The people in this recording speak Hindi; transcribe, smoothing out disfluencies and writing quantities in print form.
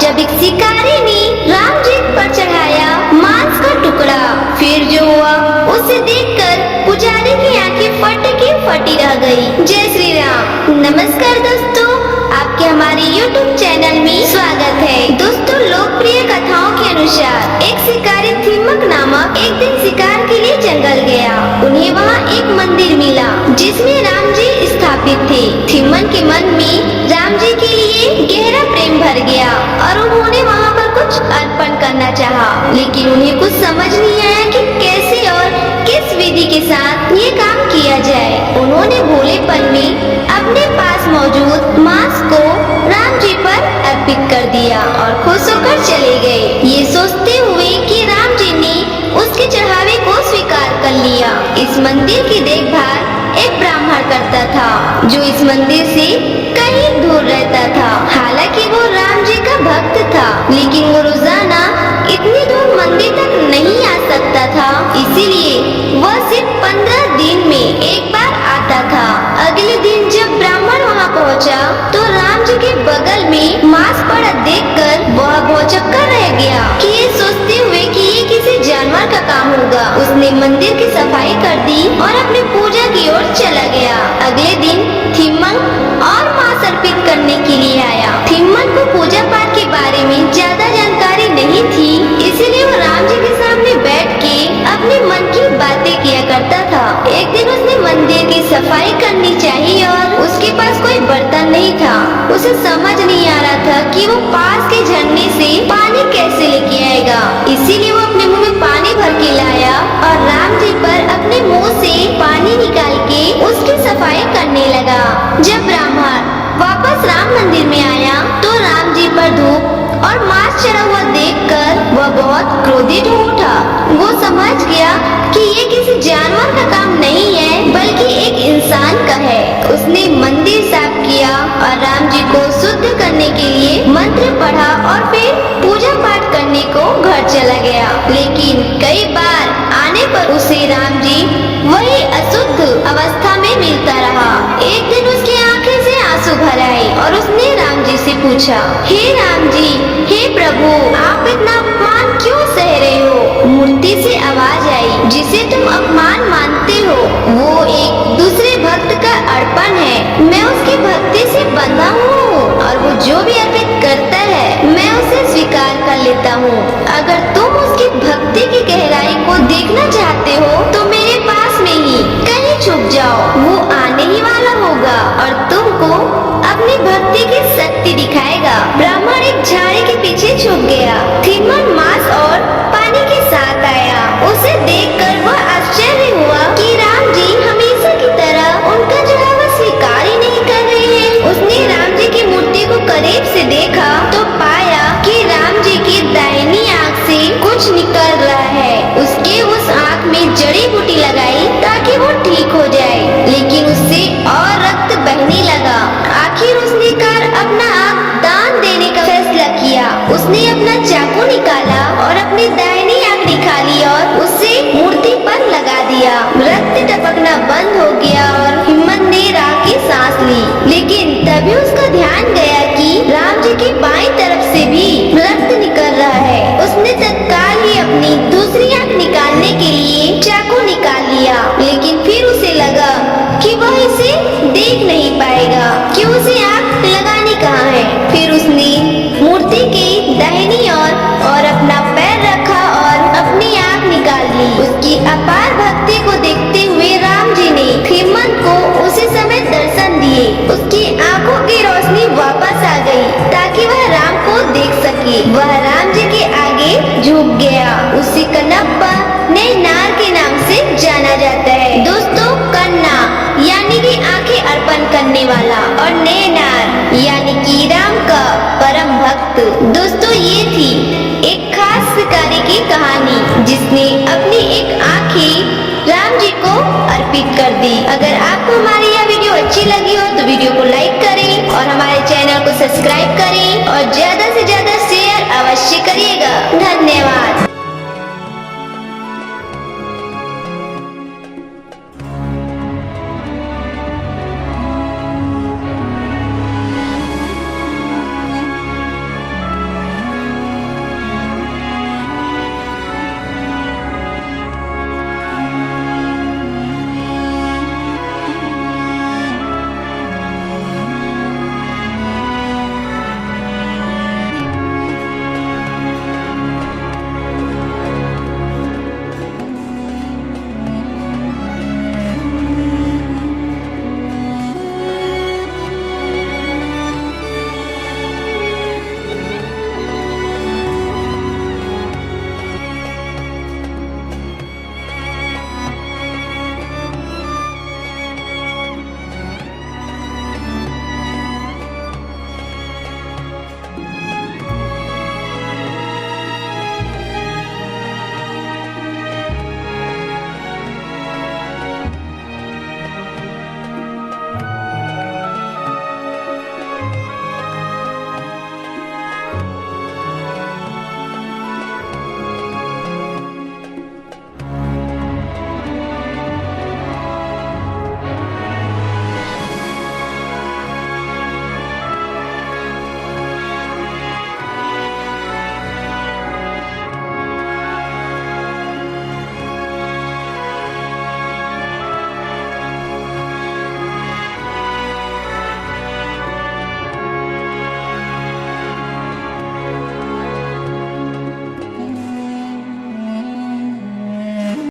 जब एक शिकारी ने राम जी पर चढ़ाया मांस का टुकड़ा। फिर जो हुआ उसे देखकर पुजारी की आंखें फट के फटी रह गई। जय श्री राम। नमस्कार दोस्तों, आपके हमारे YouTube चैनल में स्वागत है। दोस्तों, लोकप्रिय कथाओं के अनुसार एक शिकारी थिम्मक नामक एक दिन शिकार के लिए जंगल गया। उन्हें वहाँ एक मंदिर मिला जिसमें राम जी स्थापित थे। थिम्मक के मन में राम जी के लिए गहरा प्रेम भर गया और उन्होंने वहाँ पर कुछ अर्पण करना चाहा, लेकिन उन्हें कुछ समझ नहीं आया कि कैसे और किस विधि के साथ ये काम किया जाए। उन्होंने भोलेपन में अपने पास मौजूद मांस को राम जी पर अर्पित कर दिया और खुश होकर चले गए, ये सोचते हुए कि राम जी ने उसके चढ़ावे को स्वीकार कर लिया। इस मंदिर की देखभाल एक ब्राह्मण करता था जो इस मंदिर से कहीं दूर रहता था। हालांकि वो राम जी का भक्त था, लेकिन वो रोजाना इतनी दूर मंदिर तक नहीं आ सकता था, इसीलिए वह सिर्फ 15 दिन में एक बार आता था। अगले दिन जब ब्राह्मण वहाँ पहुँचा तो राम जी के बगल में मांस पड़ा देखकर वह भौचक्का रह गया कि ये सोचते हुए कि ये किसी जानवर का काम होगा। उसने मंदिर की सफाई कर दी और अपनी पूजा की ओर चला गया। अगले दिन थिम्मक और मांस अर्पित करने के लिए आया। थिम्मक को पूजा पाठ के बारे में ज्यादा जानकारी नहीं थी, इसीलिए वो राम जी के सामने बैठ के अपने मन की बातें किया करता था। एक दिन उसने मंदिर की सफाई करनी चाहिए और उसके पास कोई बर्तन नहीं था। उसे समझ नहीं आ रहा था कि वो पास के झरने से पानी कैसे लेके आएगा, इसीलिए वो अपने मुंह में पानी भर के लाया और राम जी पर अपने मुंह से पानी निकाल के उसकी सफाई करने लगा। जब ब्राह्मण वापस राम मंदिर में आया तो राम जी पर धूप और मांस चढ़ा हुआ देखकर वह बहुत क्रोधित हो उठा। वो समझ गया कि ये किसी जानवर का काम नहीं है, बल्कि एक इंसान का है। उसने मंदिर साफ किया और राम जी को शुद्ध करने के लिए मंत्र पढ़ा और फिर पूजा पाठ करने को घर चला गया। लेकिन कई बार आने पर उसे राम जी वही अशुद्ध अवस्था में मिलता रहा। एक दिन उसकी आंखें से आंसू भर आए और उसने राम जी से पूछा, हे राम जी, हे प्रभु, आप इतना अपमान क्यों सह रहे हो? मूर्ति से आवाज आई, जिसे तुम अपमान मानते हो वो एक दूसरे भक्त का अर्पण है। मैं उसकी भक्ति से बंधा हूँ और वो जो भी अर्पित करता है मैं उसे स्वीकार कर लेता हूँ। अगर तुम उसकी भक्ति की गहराई को देखना चाहते हो तो मेरे पास में ही कहीं छुप जाओ, वो आने ही वाला होगा और तुमको अपनी भक्ति की शक्ति दिखाएगा। ब्राह्मण एक झाड़ी के पीछे छुप गया। थिम्मक मांस और पानी के साथ आया। उसे देखकर वह आश्चर्य हुआ कि राम जी हमेशा की तरह उनका चढ़ावा स्वीकार ही नहीं कर रहे हैं। उसने राम जी की मूर्ति को करीब से देखा तो पाया कि राम जी की दाहिनी आंख से कुछ निकल रहा है। उसके उस आंख में जड़ी बूटी लगाई ताकि वो ठीक हो जाए, लेकिन उससे और रक्त बहने लगा। आखिर उसने अपना आंख दान देने का फैसला किया। उसने अपना चाकू निकाला और अपनी दाहिनी आंख निकाली और उसे मूर्ति पर लगा दिया। रक्त टपकना बंद हो गया और हिम्मत ने राह की सांस ली, लेकिन तभी उसका ध्यान गया कि राम जी की बाईं तरफ से भी रक्त निकल रहा है। उसने तत्काल ही अपनी दूसरी आंख निकालने के लिए चाकू निकाल लिया, लेकिन फिर उसे लगा कि वह इसे देख नहीं पाएगा कि उसे आंख लगानी कहाँ है। फिर उसने मूर्ति की दाहिनी और अपना पैर रखा और अपनी आंख निकाल ली। उसकी अपार भक्ति को देखते हुए राम जी ने थिम्मक को उसी समय दर्शन दिए। उसकी आंखों की रोशनी वापस आ गई ताकि वह राम को देख सके। वह राम जी के आगे झुक गया। उसी कन्नप्पा नैनार के नाम से जाना जाता है। दोस्तों, कन्ना यानी कि आंखें अर्पण करने वाला और नैनार यानी कि राम का परम भक्त। दोस्तों, ये थी एक खास शिकारी की कहानी जिसने अपनी एक आंखें राम जी को अर्पित कर दी। अगर आपको हमारी यह वीडियो अच्छी लगी हो तो वीडियो को लाइक करें और हमारे चैनल को सब्सक्राइब करें और ज्यादा से ज्यादा शेयर अवश्य करिएगा। धन्यवाद।